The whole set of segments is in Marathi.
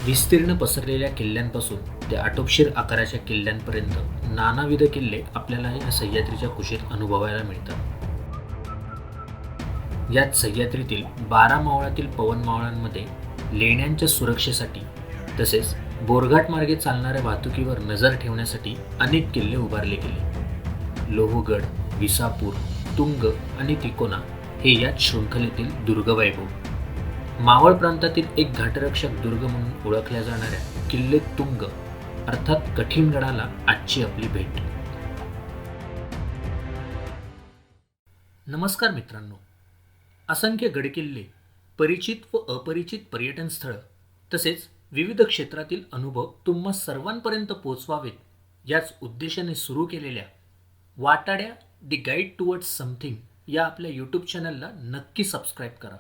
विस्तीर्ण पसरलेल्या किल्ल्यांपासून ते आटोपशीर आकाराच्या किल्ल्यांपर्यंत नानाविध किल्ले आपल्याला या सह्याद्रीच्या कुशीत अनुभवायला मिळतात. यात सह्याद्रीतील 12 मावळातील पवनमावळांमध्ये लेण्यांच्या सुरक्षेसाठी तसेच बोरघाट मार्गे चालणाऱ्या वाहतुकीवर नजर ठेवण्यासाठी अनेक किल्ले उभारले गेले. लोहगड, विसापूर, तुंग आणि तिकोना हे याच शृंखलेतील दुर्गवैभव. मावळ प्रांतातील एक घाटरक्षक दुर्ग म्हणून ओळखल्या जाणाऱ्या किल्ले तुंग अर्थात कठीणगडाला आजची आपली भेट. नमस्कार मित्रांनो. असंख्य गडकिल्ले, परिचित व अपरिचित पर्यटन स्थळं तसेच विविध क्षेत्रातील अनुभव तुम्हा सर्वांपर्यंत पोहोचवावेत याच उद्देशाने सुरू केलेल्या वाटाड्या दी गाईड टुवर्ड्स समथिंग या आपल्या यूट्यूब चॅनलला नक्की सबस्क्राईब करा.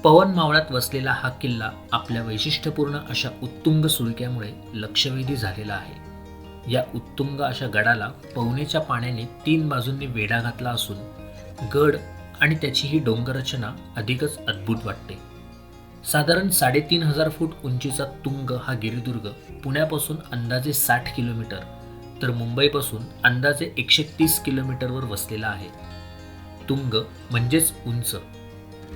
पवन मावळात वसलेला हा किल्ला आपल्या वैशिष्ट्यपूर्ण अशा उत्तुंग सुळक्यामुळे लक्षवेधी झालेला आहे. या उत्तुंग अशा गडाला पवनेच्या पाण्याने 3 बाजूंनी वेढा घातला असून गड आणि त्याची ही डोंगररचना अधिकच अद्भुत वाटते. साधारण 3,500 फूट उंचीचा तुंग हा गिरिदुर्ग पुण्यापासून अंदाजे 60 किलोमीटर तर मुंबईपासून अंदाजे 130 किलोमीटरवर वसलेला आहे. तुंग म्हणजेच उंच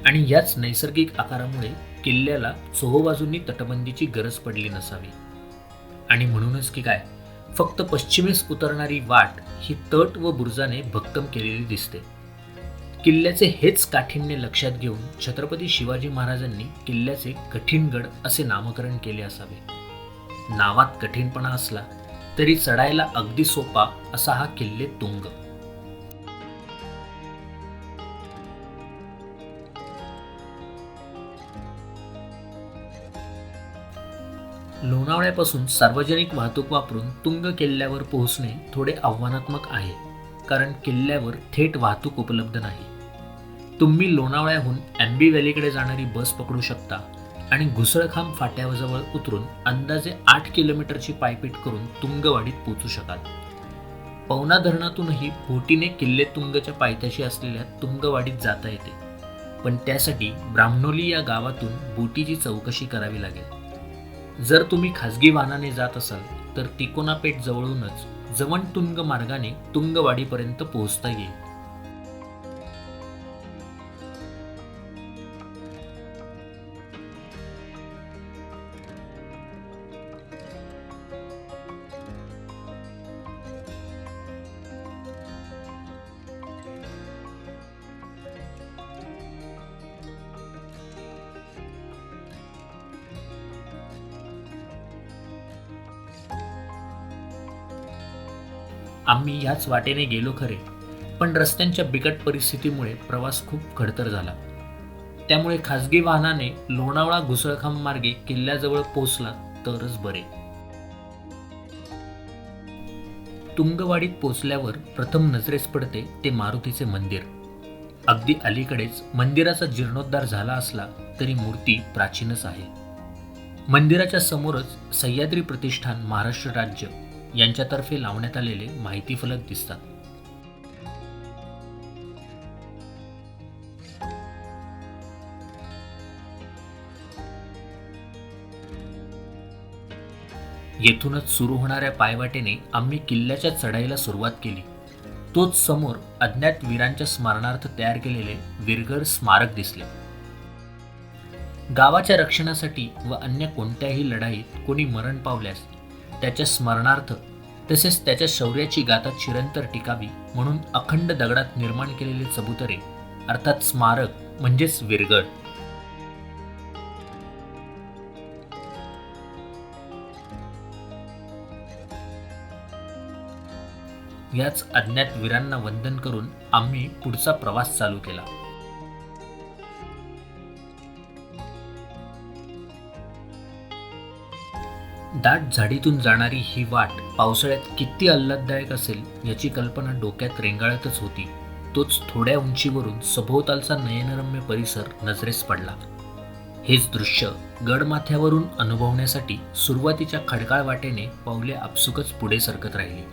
आणि याच नैसर्गिक आकारामुळे किल्ल्याला चोहोबाजूंनी तटबंदीची गरज पडली नसावी. आणि म्हणूनच की काय, फक्त पश्चिमेस उतरणारी वाट ही तट व बुरुजाने भक्कम केलेली दिसते. किल्ल्याचे हेच काठिण्य लक्षात घेऊन छत्रपती शिवाजी महाराजांनी किल्ल्याचे कठीणगड असे नामकरण केले असावे. नावात कठीणपणा असला तरी चढायला अगदी सोपा असा हा किल्ले तुंग. लोणावळ्यापासून सार्वजनिक वाहतूक वापरून तुंग किल्ल्यावर पोहोचणे थोडे आव्हानात्मक आहे, कारण किल्ल्यावर थेट वाहतूक उपलब्ध नाही. तुम्ही लोणावळ्याहून एम्बी व्हॅलीकडे जाणारी बस पकडू शकता आणि घुसळखांब फाट्याजवळ उतरून अंदाजे 8 किलोमीटरची पायपीट करून तुंगवाडीत पोहोचू शकाल. पवना धरणातूनही बोटीने किल्ले तुंगच्या पायथ्याशी असलेल्या तुंगवाडीत जाता येते, पण त्यासाठी ब्राह्मणोली या गावातून बोटीची चौकशी करावी लागेल. जर तुम्ही खाजगी वाहनाने जात असाल तर तिकोना पेठ जवळूनच जवणतुंग मार्गाने तुंगवाडीपर्यंत पोहोचता येईल. आम्ही याच वाटेने गेलो खरे, पण रस्त्यांच्या बिकट परिस्थितीमुळे प्रवास खूप खडतर झाला. त्यामुळे खासगी वाहनाने लोणावळा घुसळखांब मार्गे किल्ल्याजवळ पोहोचला तरच बरे. तुंगवाडीत पोहोचल्यावर प्रथम नजरेस पडते ते मारुतीचे मंदिर. अगदी अलीकडेच मंदिराचा जीर्णोद्धार झाला असला तरी मूर्ती प्राचीनच आहे. मंदिराच्या समोरच सह्याद्री प्रतिष्ठान महाराष्ट्र राज्य यांच्यातर्फे लावण्यात आलेले माहिती फलक दिसतात. येथूनच सुरू होणाऱ्या पायवाटेने आम्ही किल्ल्याच्या चढाईला सुरुवात केली. तोच समोर अज्ञात वीरांच्या स्मरणार्थ तयार केलेले वीरगड स्मारक दिसले. गावाच्या रक्षणासाठी व अन्य कोणत्याही लढाईत कोणी मरण पावल्यास त्याच्या स्मरणार्थ तसेच त्याच्या शौर्याची गाथा चिरंतर टिकावी म्हणून अखंड दगडात निर्माण केलेले चबुतरे अर्थात स्मारक म्हणजेच वीरगड. याच अज्ञात वीरांना वंदन करून आम्ही पुढचा प्रवास चालू केला. दाट झाडीतून जाणारी ही वाट पावसाळ्यात किती आल्हाददायक असेल याची कल्पना डोक्यात रेंगाळतच होती. तोच थोड्या उंचीवरून सभोवतालचा नयनरम्य परिसर नजरेस पडला. हेच दृश्य गडमाथ्यावरून अनुभवण्यासाठी सुरुवातीच्या खडकाळ वाटेने पावले आपसुकच पुढे सरकत राहिली.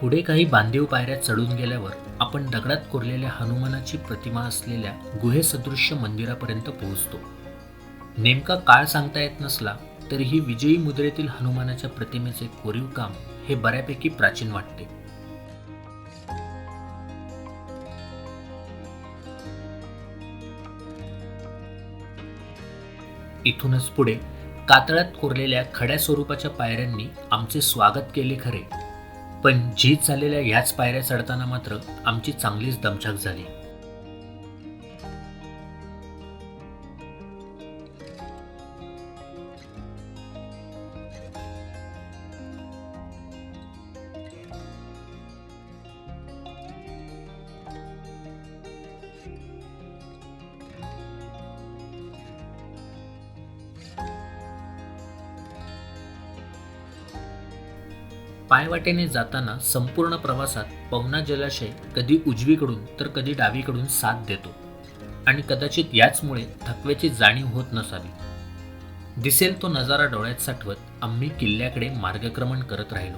पुढे काही बांधीव पायऱ्या चढून गेल्यावर आपण दगडात कोरलेल्या हनुमानाची प्रतिमा असलेल्या गुहेसदृश्य मंदिरापर्यंत पोहोचतो. नेमका काळ सांगता येत नसला तरीही विजयी मुद्रेतील हनुमानाच्या प्रतिमेचे कोरीव काम हे बऱ्यापैकी प्राचीन वाटते. इथूनच पुढे कातळात कोरलेल्या खड्या स्वरूपाच्या पायऱ्यांनी आमचे स्वागत केले खरे, पण झीज झालेल्या ह्याच पायऱ्या चढताना मात्र आमची चांगलीच दमछाक झाली. पायवाटेने जाताना संपूर्ण प्रवासात पवना जलाशय कधी उजवीकडून तर कधी डावीकडून साथ देतो आणि कदाचित याचमुळे थकव्याची जाणीव होत नसावी. दिसेल तो नजारा डोळ्यात साठवत आम्ही किल्ल्याकडे मार्गक्रमण करत राहिलो.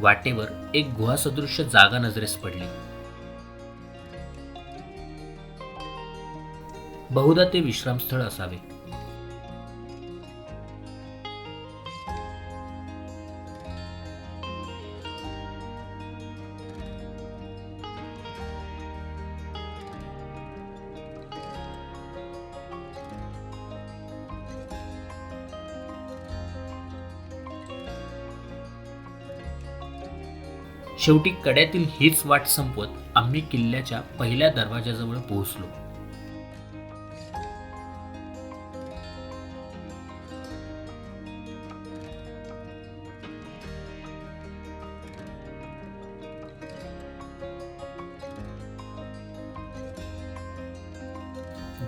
वाटेवर एक गुहासदृश्य जागा नजरेस पडली. बहुधा ते विश्रामस्थळ असावे. शेवटी कड्यातील हीच वाट संपवत आम्ही किल्ल्याच्या पहिल्या दरवाजाजवळ पोहोचलो.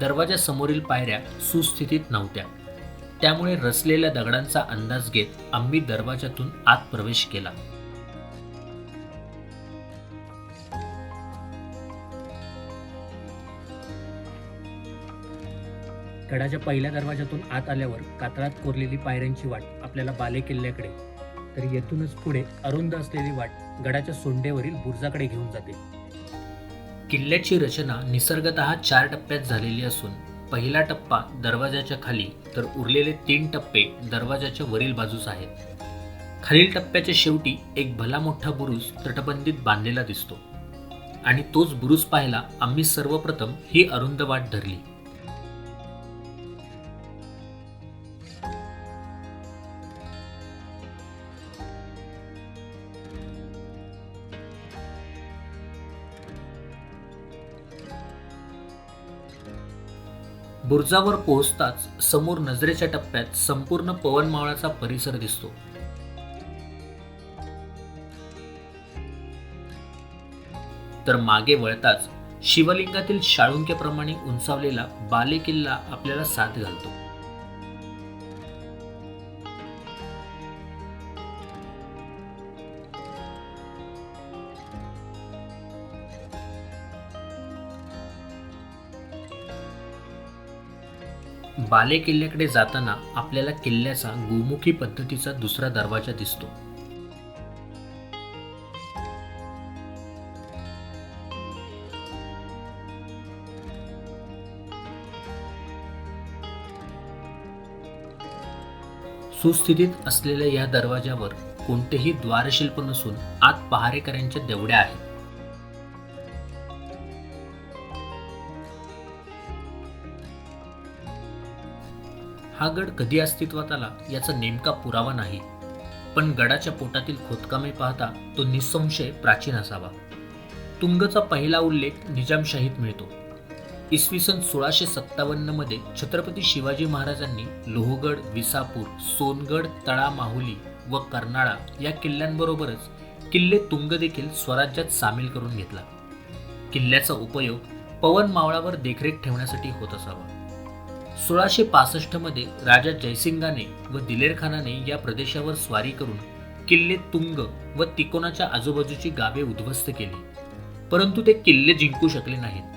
दरवाजा समोरील पायऱ्या सुस्थितीत नव्हत्या, त्यामुळे रचलेल्या दगडांचा अंदाज घेत आम्ही दरवाजातून आत प्रवेश केला. गडाच्या पहिल्या दरवाजातून आत आल्यावर कातळात कोरलेली पायऱ्यांची वाट आपल्याला बाले किल्ल्याकडे, तर येथूनच पुढे अरुंद असलेली वाट गडाच्या सोंडेवरील बुरुजाकडे घेऊन जाते. किल्ल्याची रचना निसर्गतः 4 टप्प्यात झालेली असून पहिला टप्पा दरवाजाच्या खाली तर उरलेले 3 टप्पे दरवाजाच्या वरील बाजूस आहेत. खालील टप्प्याच्या शेवटी एक भला मोठा बुरुज तटबंदीत बांधलेला दिसतो आणि तोच बुरुज पाहायला आम्ही सर्वप्रथम ही अरुंद वाट धरली. बुरुजावर पोहोचताच समोर नजरेच्या टप्प्यात संपूर्ण पवनमावळाचा परिसर दिसतो. तर मागे वळताच शिवलिंगातील शाळुंक्याप्रमाणे उंचावलेला बाले किल्ला आपल्याला साथ घालतो. बाले किल्ल्याकडे जाताना आपल्याला किल्ल्याचा गोमुखी पद्धतीचा दुसरा दरवाजा दिसतो. सुस्थितीत असलेल्या या दरवाजावर कोणतेही द्वारशिल्प नसून आत पहारेकऱ्यांच्या देवड्या आहेत. हा गड कधी अस्तित्वात आला याचा नेमका पुरावा नाही, पण गडाच्या पोटातील खोदकामे पाहता तो निसंशय प्राचीन असावा. तुंगचा पहिला उल्लेख निजामशाहीत मिळतो. इसवी सन 1657 मध्ये छत्रपती शिवाजी महाराजांनी लोहगड, विसापूर, सोनगड, तळा माहुली व कर्नाळा या किल्ल्यांबरोबरच किल्ले तुंग देखील स्वराज्यात सामील करून घेतला. किल्ल्याचा उपयोग पवन मावळावर देखरेख ठेवण्यासाठी होत असावा. 1665 मध्ये राजा जयसिंगाने व दिलेरखानाने या प्रदेशावर स्वारी करून किल्ले तुंग व तिकोनाच्या आजूबाजूची गावे उद्ध्वस्त केली, परंतु ते किल्ले जिंकू शकले नाहीत.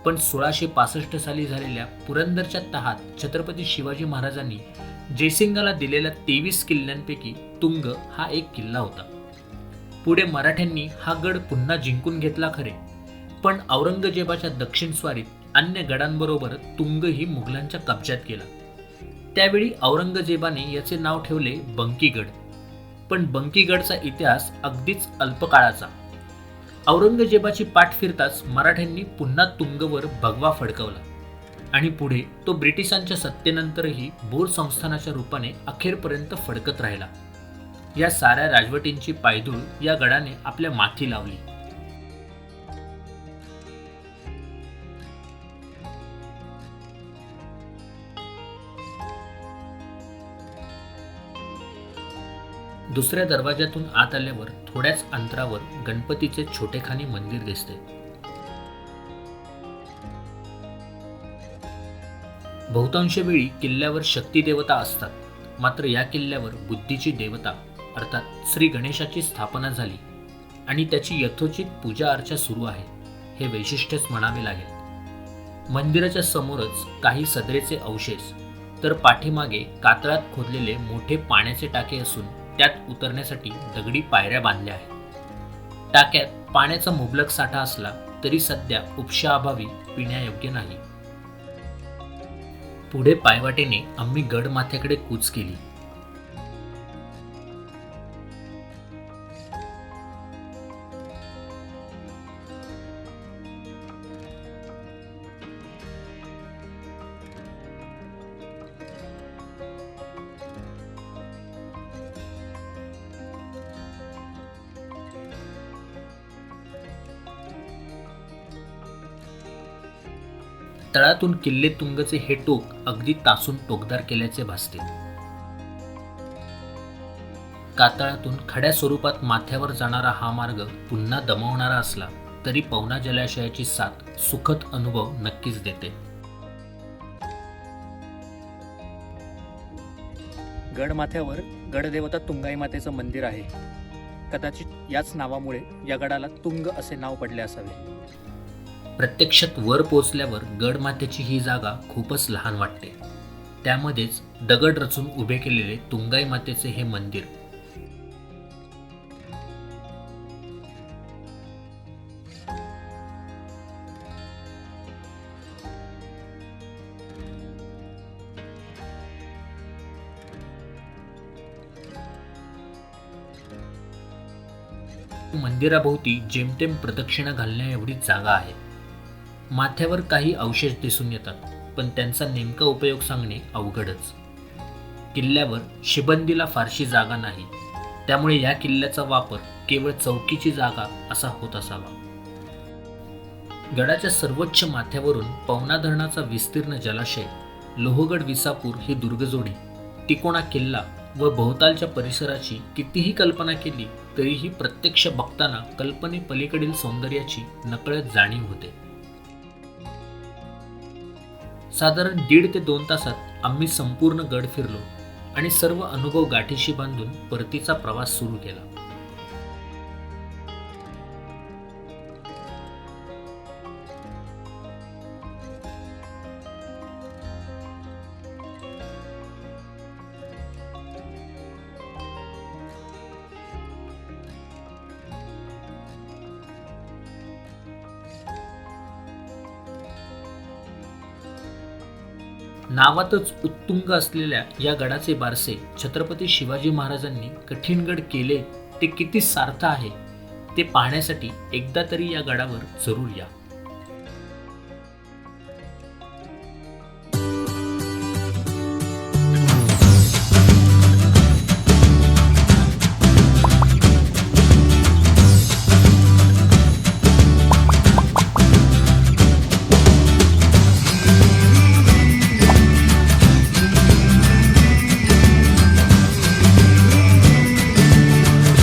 पण 1665 साली झालेल्या पुरंदरच्या तहात छत्रपती शिवाजी महाराजांनी जयसिंगाला दिलेल्या 23 किल्ल्यांपैकी तुंग हा एक किल्ला होता. पुढे मराठ्यांनी हा गड पुन्हा जिंकून घेतला खरे, पण औरंगजेबाच्या दक्षिण स्वारीत अन्य गडांबरोबर तुंगही मुघलांच्या कब्जात गेला. त्यावेळी औरंगजेबाने याचे नाव ठेवले बंकीगड. पण बंकीगडचा इतिहास अगदीच अल्पकाळाचा. औरंगजेबाची पाठ फिरताच मराठ्यांनी पुन्हा तुंगवर भगवा फडकवला आणि पुढे तो ब्रिटिशांच्या सत्तेनंतरही बोर संस्थानाच्या रूपाने अखेरपर्यंत फडकत राहिला. या साऱ्या राजवटींची पायधूळ या गडाने आपल्या माथी लावली. दुसऱ्या दरवाजातून आत आल्यावर थोड्याच अंतरावर गणपतीचे छोटेखानी मंदिर दिसते. बहुतांश वेळी किल्ल्यावर शक्ती देवता असतात, मात्र या किल्ल्यावर बुद्धीची देवता अर्थात श्री गणेशाची स्थापना झाली आणि त्याची यथोचित पूजा अर्चा सुरू आहे, हे वैशिष्ट्यच म्हणावे लागेल. मंदिराच्या समोरच काही सदरेचे अवशेष तर पाठीमागे कातळात खोदलेले मोठे पाण्याचे टाके असून त्यात उतरण्यासाठी दगडी पायऱ्या बांधल्या आहेत. टाक्यात पाण्याचा मुबलक साठा असला तरी सध्या उपशाअभावी पिण्यायोग्य नाही. पुढे पायवाटेने आम्ही गडमाथ्याकडे कूच केली. तळातून किल्ले तुंगचे हे टोक अगदी तासून टोकदार केल्याचे भासते. कातळातून खड्या स्वरूपात माथ्यावर जाणारा हा मार्ग पुन्हा दमवणारा असला तरी पवना जलाशयाची साथ सुखद अनुभव नक्कीच देते. गडमाथ्यावर गडदेवता तुंगाई मातेचं मंदिर आहे. कदाचित याच नावामुळे या गडाला तुंग असे नाव पडले असावे. प्रत्यक्षात वर पोचल्यावर गडमाथ्याची ही जागा खूपच लहान वाटते. त्यामध्येच दगड रचून उभे केलेले तुंगाई मातेचे हे मंदिर. मंदिराभोवती जेमतेम प्रदक्षिणा घालण्या एवढीच जागा आहे. माथ्यावर काही अवशेष दिसून येतात, पण त्यांचा नेमका उपयोग सांगणे अवघडच. किल्ल्यावर शिबंदीला फारशी जागा नाही, त्यामुळे या किल्ल्याचा वापर केवळ चौकीची जागा असा होत असावा. गडाच्या सर्वोच्च माथ्यावरून पवना धरणाचा विस्तीर्ण जलाशय, लोहगड विसापूर ही दुर्गजोडी, तिकोणा किल्ला व भोवतालच्या परिसराची कितीही कल्पना केली तरीही प्रत्यक्ष बघताना कल्पनेपलीकडील सौंदर्याची नकळत जाणीव होते. साधारण 1.5 ते 2 तासात आम्ही संपूर्ण गड फिरलो आणि सर्व अनुभव गाठीशी बांधून परतीचा प्रवास सुरू केला. नावातच उत्तुंग असलेल्या या गडाचे बारसे छत्रपती शिवाजी महाराजांनी कठीणगड केले ते किती सार्थ आहे ते पाहण्यासाठी एकदा तरी या गडावर जरूर या.